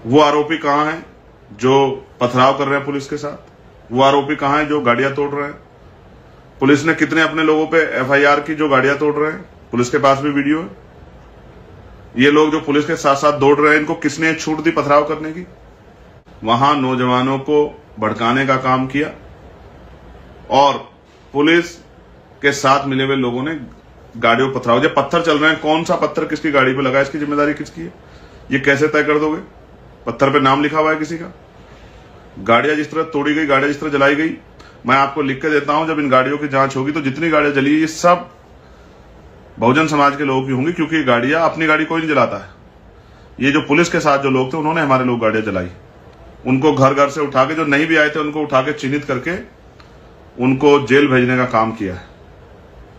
वो आरोपी कहां हैं जो पथराव कर रहे हैं पुलिस के साथ? वो आरोपी कहां हैं जो गाड़ियां तोड़ रहे हैं? पुलिस ने कितने अपने लोगों पे एफआईआर की जो गाड़ियां तोड़ रहे हैं? पुलिस के पास भी वीडियो है। ये लोग जो पुलिस के साथ साथ दौड़ रहे हैं, इनको किसने छूट दी पथराव करने की? वहां नौजवानों को भड़काने का काम किया और पुलिस के साथ मिले हुए लोगों ने गाड़ियों पर पथराव। जब पत्थर चल रहे हैं, कौन सा पत्थर किसकी गाड़ी पे लगा, इसकी जिम्मेदारी किसकी है? ये कैसे तय कर दोगे? पत्थर पे नाम लिखा हुआ है किसी का? गाड़ियां जिस तरह तोड़ी गई, गाड़ियां जिस तरह जलाई गई, मैं आपको लिख के देता हूं, जब इन गाड़ियों की जांच होगी तो जितनी गाड़ियां जली ये सब बहुजन समाज के लोगों की होंगी, क्योंकि गाड़ियां, अपनी गाड़ी कोई नहीं जलाता है। ये जो पुलिस के साथ जो लोग थे, उन्होंने हमारे लोग गाड़ियां जलाई। उनको घर घर से उठा के, जो नहीं भी आए थे उनको उठा के चिन्हित करके उनको जेल भेजने का काम किया है।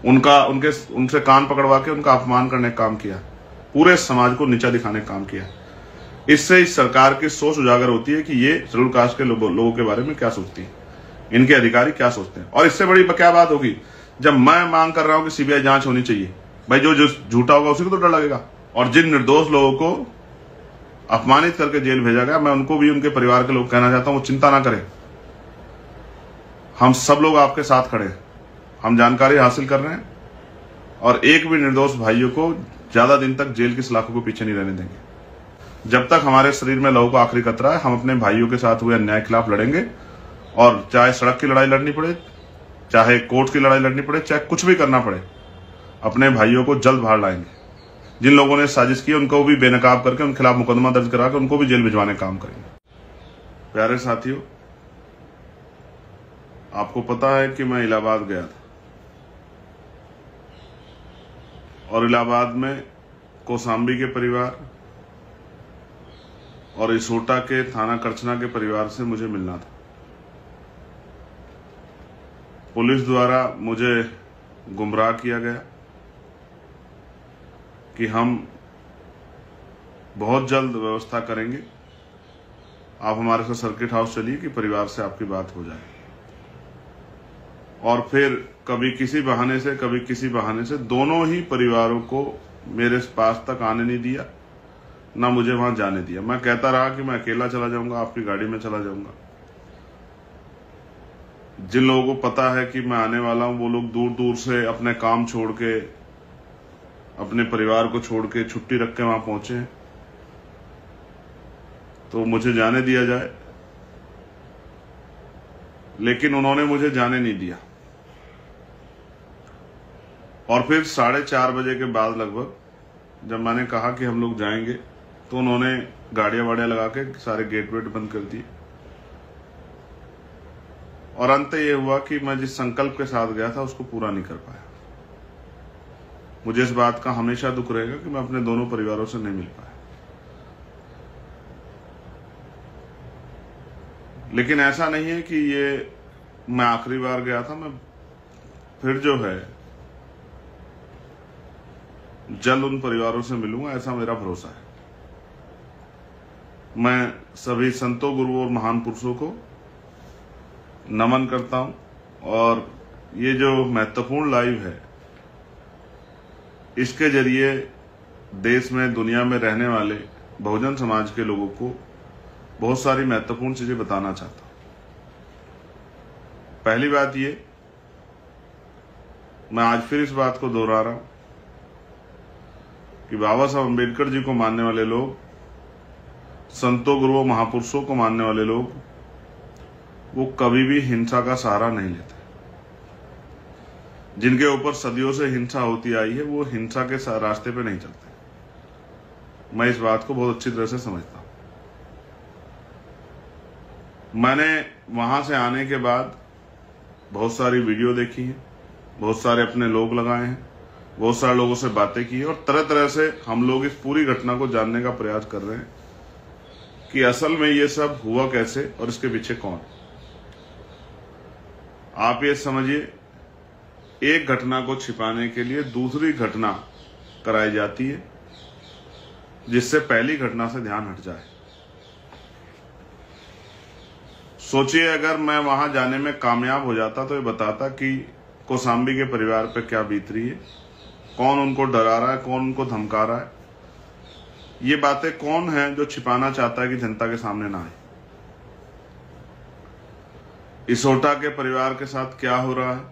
उनसे कान पकड़वा के उनका अपमान करने का काम किया। पूरे समाज को नीचा दिखाने का काम किया। इससे इस सरकार की सोच उजागर होती है कि ये शेड्यूल कास्ट के लोगों के बारे में क्या सोचती है, इनके अधिकारी क्या सोचते हैं। और इससे बड़ी क्या बात होगी जब मैं मांग कर रहा हूं कि सीबीआई जांच होनी चाहिए। भाई जो झूठा होगा उसी को तो डर लगेगा। और जिन निर्दोष लोगों को अपमानित करके जेल भेजा गया, मैं उनको भी, उनके परिवार के लोग कहना चाहता हूं, वो चिंता ना करें। हम सब लोग आपके साथ खड़े हैं। हम जानकारी हासिल कर रहे हैं और एक भी निर्दोष भाइयों को ज्यादा दिन तक जेल की सलाखों को पीछे नहीं रहने देंगे। जब तक हमारे शरीर में लहू का आखिरी कतरा है, हम अपने भाइयों के साथ हुए अन्याय के खिलाफ लड़ेंगे। और चाहे सड़क की लड़ाई लड़नी पड़े, चाहे कोर्ट की लड़ाई लड़नी पड़े, चाहे कुछ भी करना पड़े, अपने भाइयों को जल्द बाहर लाएंगे। जिन लोगों ने साजिश की उनको भी बेनकाब करके उनके खिलाफ मुकदमा दर्ज करा के उनको भी जेल भिजवाने का काम करेंगे। प्यारे साथियों, आपको पता है कि मैं इलाहाबाद गया था और इलाहाबाद में कौसाम्बी के परिवार और इसोटा के थाना करछना के परिवार से मुझे मिलना था। पुलिस द्वारा मुझे गुमराह किया गया कि हम बहुत जल्द व्यवस्था करेंगे, आप हमारे साथ सर्किट हाउस चलिए कि परिवार से आपकी बात हो जाए। और फिर कभी किसी बहाने से, कभी किसी बहाने से दोनों ही परिवारों को मेरे पास तक आने नहीं दिया, ना मुझे वहां जाने दिया। मैं कहता रहा कि मैं अकेला चला जाऊंगा, आपकी गाड़ी में चला जाऊंगा। जिन लोगों को पता है कि मैं आने वाला हूं, वो लोग दूर दूर से अपने काम छोड़ के, अपने परिवार को छोड़ के छुट्टी रख के वहां पहुंचे हैं, तो मुझे जाने दिया जाए, लेकिन उन्होंने मुझे जाने नहीं दिया। और फिर 4:30 बजे के बाद लगभग जब मैंने कहा कि हम लोग जाएंगे, तो उन्होंने गाड़ियां वाड़ियां लगा के सारे गेट वेट बंद कर दिए। और अंत ये हुआ कि मैं जिस संकल्प के साथ गया था उसको पूरा नहीं कर पाया। मुझे इस बात का हमेशा दुख रहेगा कि मैं अपने दोनों परिवारों से नहीं मिल पाया। लेकिन ऐसा नहीं है कि ये मैं आखिरी बार गया था। मैं फिर जो है जल्द उन परिवारों से मिलूंगा, ऐसा मेरा भरोसा है। मैं सभी संतों, गुरुओं और महान पुरुषों को नमन करता हूं। और ये जो महत्वपूर्ण लाइव है, इसके जरिए देश में, दुनिया में रहने वाले बहुजन समाज के लोगों को बहुत सारी महत्वपूर्ण चीजें बताना चाहता हूं। पहली बात ये, मैं आज फिर इस बात को दोहरा रहा हूं कि बाबा साहब अम्बेडकर जी को मानने वाले लोग, संतों, गुरुओं, महापुरुषों को मानने वाले लोग, वो कभी भी हिंसा का सहारा नहीं लेते। जिनके ऊपर सदियों से हिंसा होती आई है, वो हिंसा के रास्ते पे नहीं चलते। मैं इस बात को बहुत अच्छी तरह से समझता हूं। मैंने वहां से आने के बाद बहुत सारी वीडियो देखी है, बहुत सारे अपने लोग लगाए हैं, बहुत सारे लोगों से बातें की है, और तरह तरह से हम लोग इस पूरी घटना को जानने का प्रयास कर रहे हैं कि असल में ये सब हुआ कैसे और इसके पीछे कौन। आप ये समझिए, एक घटना को छिपाने के लिए दूसरी घटना कराई जाती है, जिससे पहली घटना से ध्यान हट जाए। सोचिए, अगर मैं वहां जाने में कामयाब हो जाता तो ये बताता कि कौसाम्बी के परिवार पे क्या बीत रही है, कौन उनको डरा रहा है, कौन उनको धमका रहा है। ये बातें कौन है जो छिपाना चाहता है कि जनता के सामने ना आए? इसोटा के परिवार के साथ क्या हो रहा है,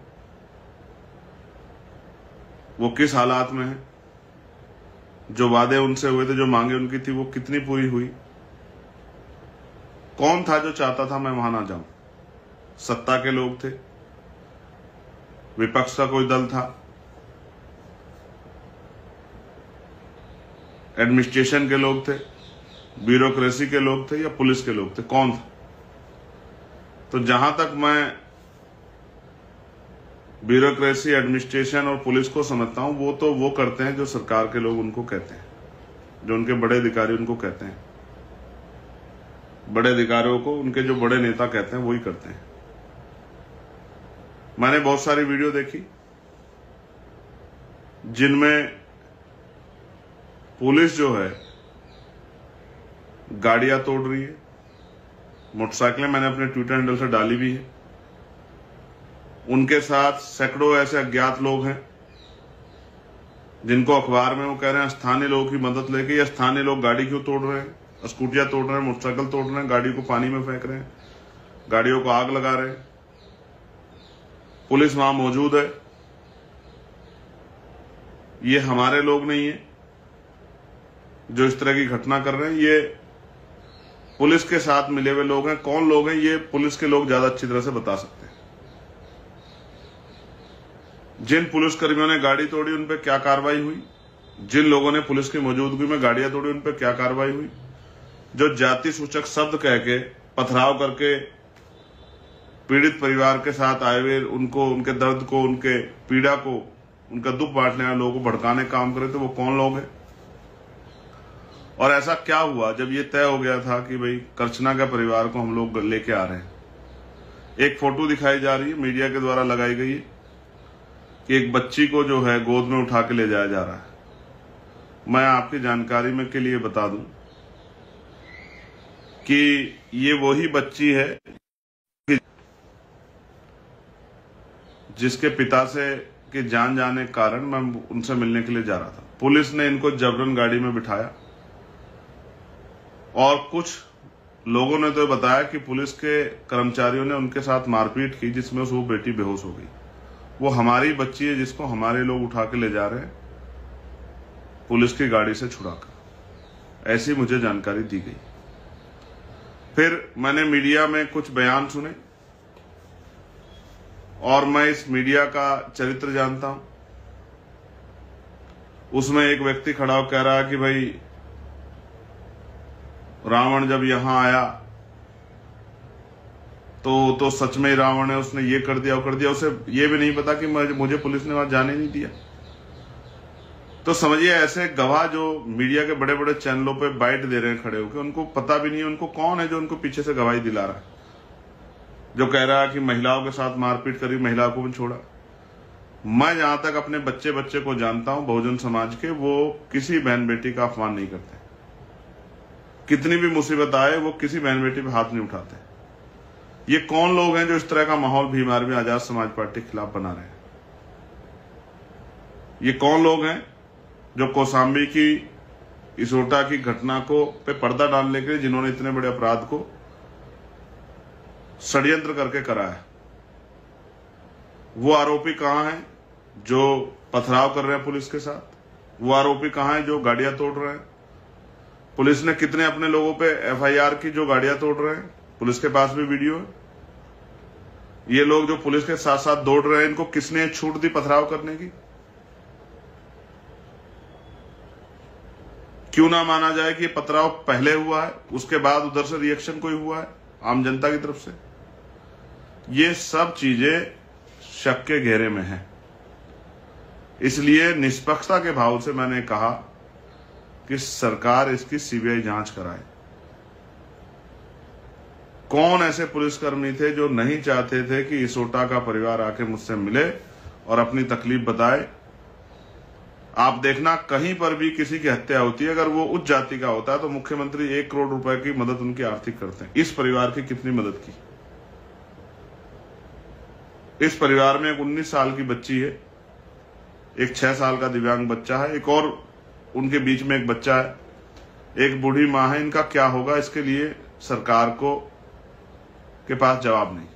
वो किस हालात में है, जो वादे उनसे हुए थे, जो मांगे उनकी थी, वो कितनी पूरी हुई? कौन था जो चाहता था मैं वहां ना जाऊं? सत्ता के लोग थे, विपक्ष का कोई दल था, एडमिनिस्ट्रेशन के लोग थे, ब्यूरोक्रेसी के लोग थे, या पुलिस के लोग थे? कौन था? तो जहां तक मैं ब्यूरोक्रेसी, एडमिनिस्ट्रेशन और पुलिस को समझता हूं, वो तो वो करते हैं जो सरकार के लोग उनको कहते हैं, जो उनके बड़े अधिकारी उनको कहते हैं। बड़े अधिकारियों को उनके जो बड़े नेता कहते हैं वही करते हैं। मैंने बहुत सारी वीडियो देखी जिनमें पुलिस जो है गाड़ियां तोड़ रही है, मोटरसाइकिलें मैंने अपने ट्विटर हैंडल से डाली भी है। उनके साथ सैकड़ों ऐसे अज्ञात लोग हैं जिनको अखबार में वो कह रहे हैं स्थानीय लोगों की मदद लेके। या स्थानीय लोग गाड़ी क्यों तोड़ रहे हैं? स्कूटियां तोड़ रहे हैं, मोटरसाइकिल तोड़ रहे हैं, गाड़ी को पानी में फेंक रहे हैं, गाड़ियों को आग लगा रहे हैं। पुलिस वहां मौजूद है। ये हमारे लोग नहीं है जो इस तरह की घटना कर रहे हैं, ये पुलिस के साथ मिले हुए लोग हैं। कौन लोग हैं ये पुलिस के लोग ज्यादा अच्छी तरह से बता सकते हैं। जिन पुलिसकर्मियों ने गाड़ी तोड़ी उन पर क्या कार्रवाई हुई, जिन लोगों ने पुलिस की मौजूदगी में गाड़ियां तोड़ी उन पर क्या कार्रवाई हुई, जो जाति सूचक शब्द कह के पथराव करके पीड़ित परिवार के साथ आए हुए उनको, उनके दर्द को, उनके पीड़ा को, उनका दुख बांटने वाले लोगों को भड़काने का काम करे, तो वो कौन लोग हैं? और ऐसा क्या हुआ जब ये तय हो गया था कि भाई करछना के परिवार को हम लोग लेके आ रहे हैं? एक फोटो दिखाई जा रही है, मीडिया के द्वारा लगाई गई है, कि एक बच्ची को जो है गोद में उठा के ले जाया जा रहा है। मैं आपकी जानकारी में के लिए बता दूं कि ये वही बच्ची है जिसके पिता से के जान जाने के कारण मैं उनसे मिलने के लिए जा रहा था। पुलिस ने इनको जबरन गाड़ी में बिठाया और कुछ लोगों ने तो बताया कि पुलिस के कर्मचारियों ने उनके साथ मारपीट की, जिसमें वो बेटी बेहोश हो गई। वो हमारी बच्ची है जिसको हमारे लोग उठा के ले जा रहे हैं पुलिस की गाड़ी से छुड़ाकर, ऐसी मुझे जानकारी दी गई। फिर मैंने मीडिया में कुछ बयान सुने और मैं इस मीडिया का चरित्र जानता हूं। उसमें एक व्यक्ति खड़ा होकर कह रहा है कि भाई रावण जब यहां आया तो सच में ही रावण है, उसने ये कर दिया वो कर दिया। उसे ये भी नहीं पता कि मुझे पुलिस ने वहां जाने नहीं दिया। तो समझिए ऐसे गवाह जो मीडिया के बड़े बड़े चैनलों पे बाइट दे रहे हैं खड़े होकर, उनको पता भी नहीं है उनको कौन है जो उनको पीछे से गवाही दिला रहा है, जो कह रहा है कि महिलाओं के साथ मारपीट करी, महिला को भी छोड़ा। मैं जहां तक अपने बच्चे को जानता हूं बहुजन समाज के, वो किसी बहन बेटी का अपमान नहीं करते। कितनी भी मुसीबत आए वो किसी बहन बेटी पे हाथ नहीं उठाते। ये कौन लोग हैं जो इस तरह का माहौल भीम आर्मी आजाद समाज पार्टी के खिलाफ बना रहे हैं? ये कौन लोग हैं जो कौशाम्बी की इसोटा की घटना को पे पर्दा डालने के लिए, जिन्होंने इतने बड़े अपराध को षड्यंत्र करके कराया? वो आरोपी कहां हैं जो पथराव कर रहे हैं पुलिस के साथ? वो आरोपी कहां हैं जो गाड़ियां तोड़ रहे हैं? पुलिस ने कितने अपने लोगों पे एफआईआर की जो गाड़ियां तोड़ रहे हैं? पुलिस के पास भी वीडियो है। ये लोग जो पुलिस के साथ साथ दौड़ रहे हैं, इनको किसने छूट दी पथराव करने की? क्यों ना माना जाए कि पथराव पहले हुआ है, उसके बाद उधर से रिएक्शन कोई हुआ है आम जनता की तरफ से? ये सब चीजें शक के घेरे में है। इसलिए निष्पक्षता के भाव से मैंने कहा कि सरकार इसकी सीबीआई जांच कराए। कौन ऐसे पुलिसकर्मी थे जो नहीं चाहते थे कि इसोटा का परिवार आके मुझसे मिले और अपनी तकलीफ बताए? आप देखना कहीं पर भी किसी की हत्या होती है, अगर वो उच्च जाति का होता है तो मुख्यमंत्री 1 करोड़ रुपए की मदद उनकी आर्थिक करते हैं। इस परिवार की कितनी मदद की? इस परिवार में एक 19 साल की बच्ची है, एक 6 साल का दिव्यांग बच्चा है, एक और उनके बीच में एक बच्चा है एक बूढ़ी माँ है, इनका क्या होगा, इसके लिए सरकार को के पास जवाब नहीं।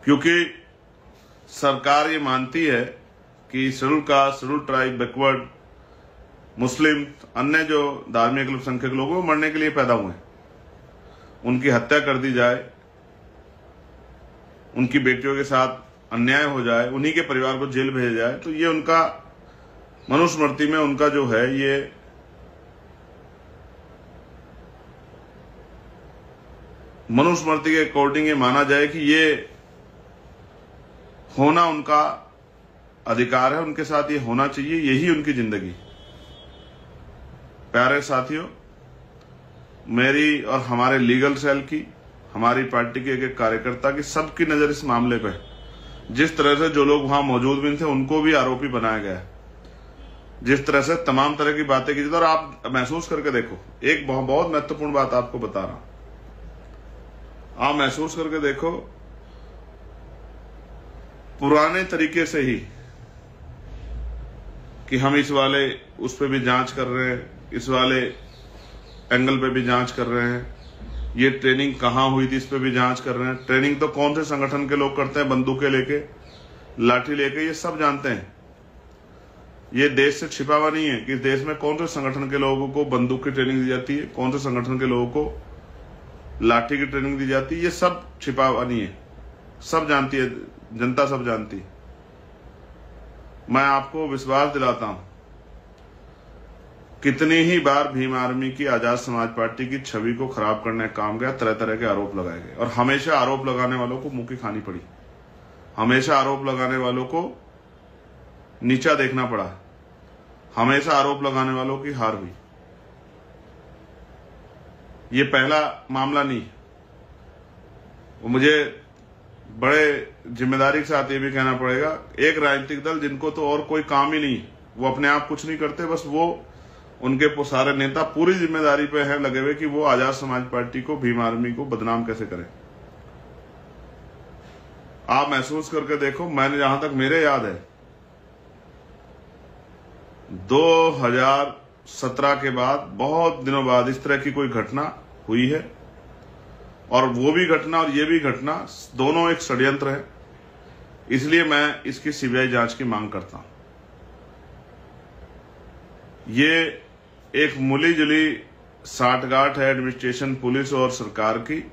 क्योंकि सरकार ये मानती है कि schedule caste, schedule tribe, backward, Muslim, अन्य जो धार्मिक अल्पसंख्यक लोग वो मरने के लिए पैदा हुए हैं, उनकी हत्या कर दी जाए, उनकी बेटियों के साथ अन्याय हो जाए, उन्हीं के परिवार को जेल भेजा जाए, तो ये उनका मनुस्मृति में उनका जो है ये मनुस्मृति के अकॉर्डिंग ये माना जाए कि ये होना उनका अधिकार है, उनके साथ ये होना चाहिए, यही उनकी जिंदगी। प्यारे साथियों, मेरी और हमारे लीगल सेल की, हमारी पार्टी के एक कार्यकर्ता की, सबकी नजर इस मामले पे, जिस तरह से जो लोग वहां मौजूद भी थे उनको भी आरोपी बनाया गया, जिस तरह से तमाम तरह की बातें की। और आप महसूस करके देखो, एक बहुत महत्वपूर्ण बात आपको बता रहा हूं, आप महसूस करके देखो, पुराने तरीके से ही कि हम इस वाले उस पे भी जांच कर रहे हैं, इस वाले एंगल पे भी जांच कर रहे हैं, ये ट्रेनिंग कहां हुई थी इस पे भी जांच कर रहे हैं। ट्रेनिंग तो कौन से संगठन के लोग करते हैं, बंदूकें लेके, लाठी लेके, ये सब जानते हैं। ये देश से छिपा हुआ नहीं है कि देश में कौन से संगठन के लोगों को बंदूक की ट्रेनिंग दी जाती है, कौन से संगठन के लोगों को लाठी की ट्रेनिंग दी जाती है, ये सब छिपा हुआ नहीं है, सब जानती है जनता, सब जानती है। मैं आपको विश्वास दिलाता हूं, कितनी ही बार भीम आर्मी की, आजाद समाज पार्टी की छवि को खराब करने का काम गया, तरह तरह के आरोप लगाए गए, और हमेशा आरोप लगाने वालों को मुंह की खानी पड़ी, हमेशा आरोप लगाने वालों को नीचा देखना पड़ा, हमेशा आरोप लगाने वालों की हार हुई। ये पहला मामला नहीं। मुझे बड़े जिम्मेदारी के साथ ये भी कहना पड़ेगा, एक राजनीतिक दल जिनको तो और कोई काम ही नहीं, वो अपने आप कुछ नहीं करते, बस वो उनके सारे नेता पूरी जिम्मेदारी पे हैं लगे हुए कि वो आजाद समाज पार्टी को, भीम आर्मी को बदनाम कैसे करें। आप महसूस करके देखो, मैंने जहां तक मेरे याद है 2017 के बाद बहुत दिनों बाद इस तरह की कोई घटना हुई है, और वो भी घटना और ये भी घटना दोनों एक षड्यंत्र है। इसलिए मैं इसकी सीबीआई जांच की मांग करता हूं। ये एक मिली जुली साठगांठ है एडमिनिस्ट्रेशन, पुलिस और सरकार की,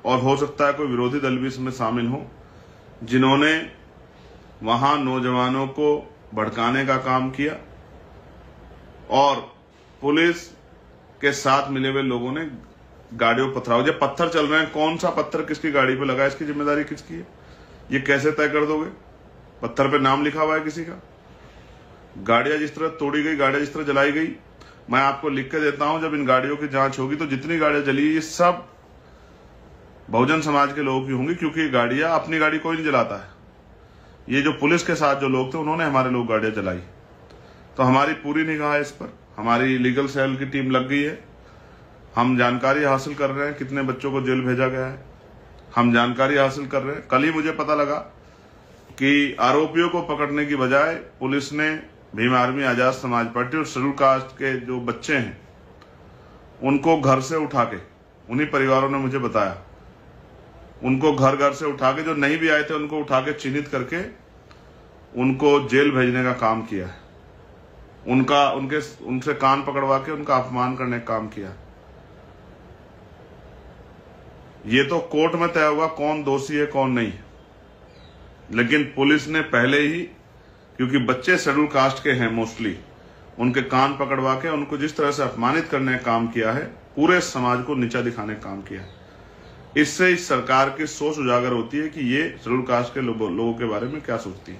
और हो सकता है कोई विरोधी दल भी इसमें शामिल हो, जिन्होंने वहां नौजवानों को भड़काने का काम किया, और पुलिस के साथ मिले हुए लोगों ने गाड़ियों पर पथराव। जब पत्थर चल रहे हैं, कौन सा पत्थर किसकी गाड़ी पे लगा, इसकी जिम्मेदारी किसकी है, ये कैसे तय कर दोगे? पत्थर पे नाम लिखा हुआ है किसी का। गाड़ियां जिस तरह तोड़ी गई, गाड़ियां जिस तरह जलाई गई, मैं आपको लिख के देता हूं, जब इन गाड़ियों की जांच होगी तो जितनी गाड़ियां जली ये सब बहुजन समाज के लोगों की होंगी, क्योंकि गाड़ियां, अपनी गाड़ी कोई नहीं जलाता है। ये जो पुलिस के साथ जो लोग थे, उन्होंने हमारे लोग गाड़ियां जलाई। तो हमारी पूरी निगाह है इस पर, हमारी लीगल सेल की टीम लग गई है। हम जानकारी हासिल कर रहे हैं कितने बच्चों को जेल भेजा गया है, हम जानकारी हासिल कर रहे हैं। कल ही मुझे पता लगा कि आरोपियों को पकड़ने की बजाय पुलिस ने भीम आर्मी, आजाद समाज पार्टी और शेड्यूल कास्ट के जो बच्चे हैं उनको घर से उठा के, उन्हीं परिवारों ने मुझे बताया, उनको घर घर से उठा के, जो नहीं भी आए थे उनको उठा के चिन्हित करके उनको जेल भेजने का काम किया है। उनसे कान पकड़वा के उनका अपमान करने का काम किया। ये तो कोर्ट में तय होगा कौन दोषी है कौन नहीं है, लेकिन पुलिस ने पहले ही, क्योंकि बच्चे शेड्यूल कास्ट के हैं मोस्टली, उनके कान पकड़वा के उनको जिस तरह से अपमानित करने का काम किया है, पूरे समाज को नीचा दिखाने का काम किया है। इससे इस सरकार की सोच उजागर होती है कि ये शेड्यूल कास्ट के लोगों के बारे में क्या सोचती है,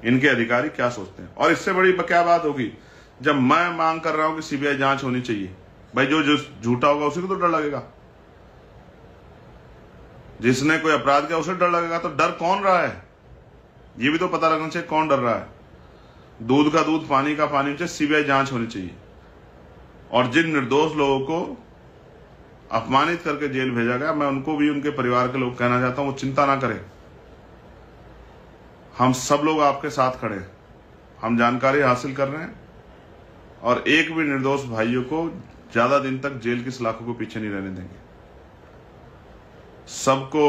इनके अधिकारी क्या सोचते हैं। और इससे बड़ी क्या बात होगी, जब मैं मांग कर रहा हूं कि सीबीआई जांच होनी चाहिए, भाई जो झूठा होगा उसी को तो डर लगेगा, जिसने कोई अपराध किया उसे डर लगेगा। तो डर कौन रहा है, ये भी तो पता लगना चाहिए कौन डर रहा है। दूध का दूध, पानी का पानी, चाहिए सीबीआई जांच होनी चाहिए। और जिन निर्दोष लोगों को अपमानित करके जेल भेजा गया, मैं उनको भी, उनके परिवार के लोग कहना चाहता हूं, वो चिंता ना करें, हम सब लोग आपके साथ खड़े हैं। हम जानकारी हासिल कर रहे हैं, और एक भी निर्दोष भाइयों को ज्यादा दिन तक जेल की सलाखों को पीछे नहीं रहने देंगे। सबको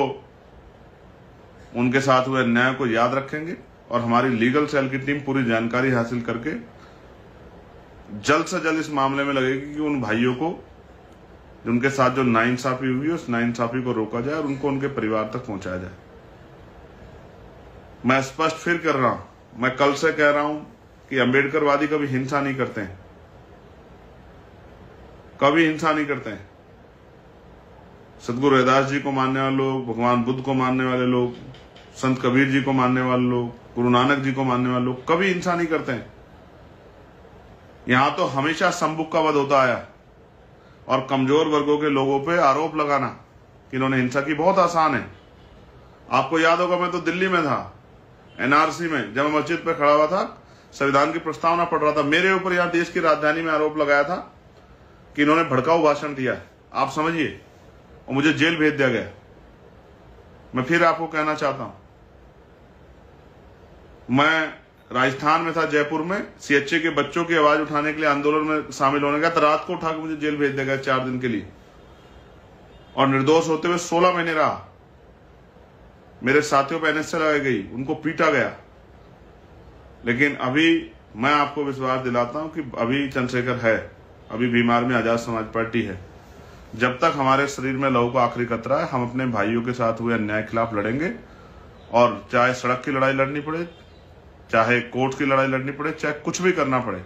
उनके साथ हुए अन्याय को याद रखेंगे और हमारी लीगल सेल की टीम पूरी जानकारी हासिल करके जल्द से जल्द इस मामले में लगेगी कि उन भाइयों को उनके साथ जो नाइंसाफी हुई है उस नाइंसाफी को रोका जाए और उनको उनके परिवार तक पहुंचाया जाए। मैं स्पष्ट फिर कर रहा हूं, मैं कल से कह रहा हूं कि अंबेडकरवादी कभी हिंसा नहीं करते हैं, कभी हिंसा नहीं करते हैं। सदगुरु रविदास जी को मानने वाले लोग, भगवान बुद्ध को मानने वाले लोग, संत कबीर जी को मानने वाले लोग, गुरु नानक जी को मानने वाले लोग कभी हिंसा नहीं करते हैं। यहां तो हमेशा संबुक का वध होता आया और कमजोर वर्गों के लोगों पे आरोप लगाना कि इन्होंने हिंसा की बहुत आसान है। आपको याद होगा, मैं तो दिल्ली में था, एनआरसी में, जब मैं मस्जिद पे खड़ा हुआ था, संविधान की प्रस्तावना पढ़ रहा था, मेरे ऊपर यहां देश की राजधानी में आरोप लगाया था कि इन्होंने भड़काऊ भाषण दिया है। आप समझिए, और मुझे जेल भेज दिया गया। मैं फिर आपको कहना चाहता हूं, मैं राजस्थान में था, जयपुर में, सीएचए के बच्चों की आवाज उठाने के लिए आंदोलन में शामिल होने का, तो रात को उठा के मुझे जेल भेज दिया गया 4 दिन के लिए, और निर्दोष होते हुए 16 महीने रहा। मेरे साथियों पर एनएसए लगाई गई, उनको पीटा गया। लेकिन अभी मैं आपको विश्वास दिलाता हूं कि अभी चंद्रशेखर है, अभी भीम आर्मी आजाद समाज पार्टी है। जब तक हमारे शरीर में लहू का आखिरी कतरा है, हम अपने भाइयों के साथ हुए अन्याय के खिलाफ लड़ेंगे, और चाहे सड़क की लड़ाई लड़नी पड़े, चाहे कोर्ट की लड़ाई लड़नी पड़े, चाहे कुछ भी करना पड़े,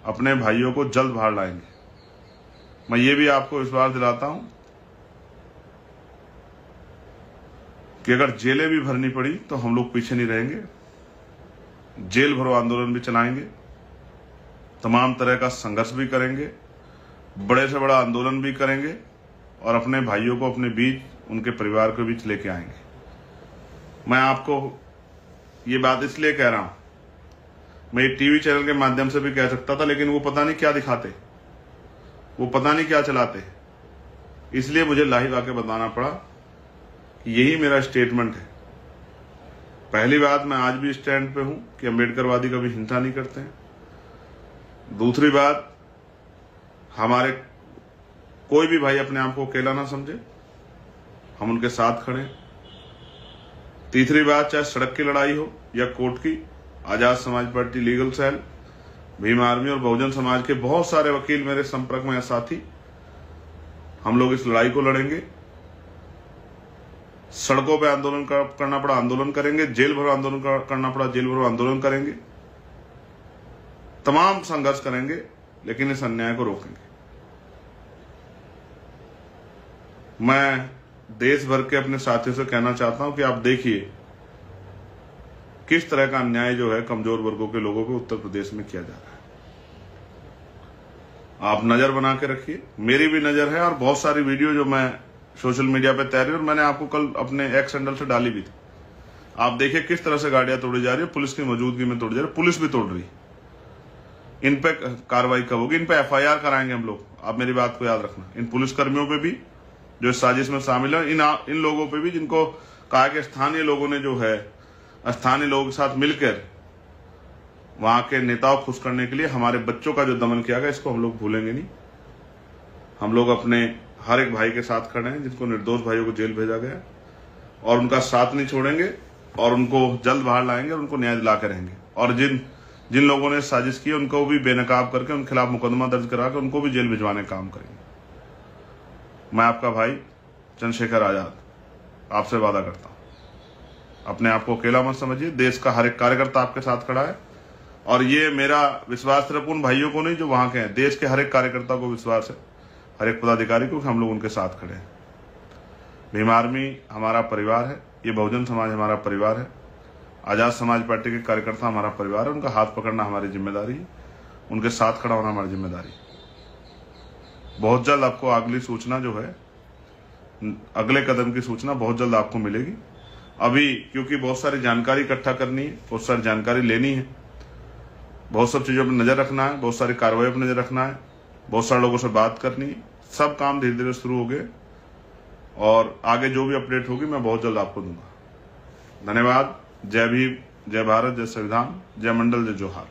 अपने भाइयों को जल्द बाहर लाएंगे। मैं ये भी आपको विश्वास दिलाता हूं कि अगर जेलें भी भरनी पड़ी तो हम लोग पीछे नहीं रहेंगे। जेल भरो आंदोलन भी चलाएंगे, तमाम तरह का संघर्ष भी करेंगे, बड़े से बड़ा आंदोलन भी करेंगे, और अपने भाइयों को अपने बीच, उनके परिवार के बीच लेके आएंगे। मैं आपको ये बात इसलिए कह रहा हूं, मैं ये टीवी चैनल के माध्यम से भी कह सकता था, लेकिन वो पता नहीं क्या दिखाते, वो पता नहीं क्या चलाते, इसलिए मुझे लाइव आके बताना पड़ा कि यही मेरा स्टेटमेंट है। पहली बात, मैं आज भी स्टैंड पे हूं कि अंबेडकरवादी कभी हिंसा नहीं करते हैं। दूसरी बात, हमारे कोई भी भाई अपने आप को अकेला ना समझे, हम उनके साथ खड़े। तीसरी बात, चाहे सड़क की लड़ाई हो या कोर्ट की, Azad Samaj party legal cell, Bhim army और बहुजन समाज के बहुत सारे वकील मेरे संपर्क में है, साथी, हम लोग इस लड़ाई को लड़ेंगे। सड़कों पे आंदोलन करना पड़ा आंदोलन करेंगे, जेल भरो आंदोलन करना पड़ा जेल भरो आंदोलन करेंगे, तमाम संघर्ष करेंगे, लेकिन इस अन्याय को रोकेंगे। मैं देश भर के अपने साथियों से कहना चाहता हूं कि आप देखिए किस तरह का अन्याय जो है कमजोर वर्गों के लोगों को उत्तर प्रदेश में किया जा रहा है। आप नजर बना के रखिए, मेरी भी नजर है, और बहुत सारी वीडियो जो मैं सोशल मीडिया पे तैयार है, और मैंने आपको कल अपने एक्स हैंडल से डाली भी थी। आप देखिए किस तरह से गाड़ियां तोड़ी जा रही है, पुलिस की मौजूदगी में तोड़ी जा रही है, पुलिस भी तोड़ रही। इन पे कार्रवाई कब होगी? इन पे एफआईआर कराएंगे हम लोग, आप मेरी बात को याद रखना। इन पुलिस कर्मियों पे भी जो इस साजिश में शामिल है, इन लोगों पे भी जिनको कहा कि स्थानीय लोगों ने जो है स्थानीय लोगों के साथ मिलकर वहां के नेताओं को खुश करने के लिए हमारे बच्चों का जो दमन किया गया, इसको हम लोग भूलेंगे नहीं। हम लोग अपने हर एक भाई के साथ खड़े हैं जिनको निर्दोष भाइयों को जेल भेजा गया, और उनका साथ नहीं छोड़ेंगे, और उनको जल्द बाहर लाएंगे और उनको न्याय दिला के रहेंगे। और जिन लोगों ने साजिश की उनको भी बेनकाब करके उनके खिलाफ मुकदमा दर्ज करा के उनको भी जेल भिजवाने का काम करेंगे। मैं आपका भाई चंद्रशेखर आजाद आपसे वादा करता हूं, अपने आप को अकेला मत समझिए। देश का हर एक कार्यकर्ता आपके साथ खड़ा है, और ये मेरा विश्वास सिर्फ उन भाइयों को नहीं जो वहां के हैं, देश के हर एक कार्यकर्ता को विश्वास है, हर एक पदाधिकारी को, कि हम लोग उनके साथ खड़े हैं। भीम आर्मी हमारा परिवार है, ये बहुजन समाज हमारा परिवार है, आजाद समाज पार्टी के कार्यकर्ता हमारा परिवार है। उनका हाथ पकड़ना हमारी जिम्मेदारी है, उनके साथ खड़ा होना हमारी जिम्मेदारी है। बहुत जल्द आपको अगली सूचना जो है, अगले कदम की सूचना बहुत जल्द आपको मिलेगी। अभी क्योंकि बहुत सारी जानकारी इकट्ठा करनी है, बहुत सारी जानकारी लेनी है, बहुत सब चीजों पर नजर रखना है, बहुत सारी कार्रवाई पर नजर रखना है, बहुत सारे लोगों से बात करनी है, सब काम धीरे धीरे शुरू हो गए, और आगे जो भी अपडेट होगी मैं बहुत जल्द आपको दूंगा। धन्यवाद। जय भीम, जय भारत, जय संविधान, जय मंडल, जय जोहार।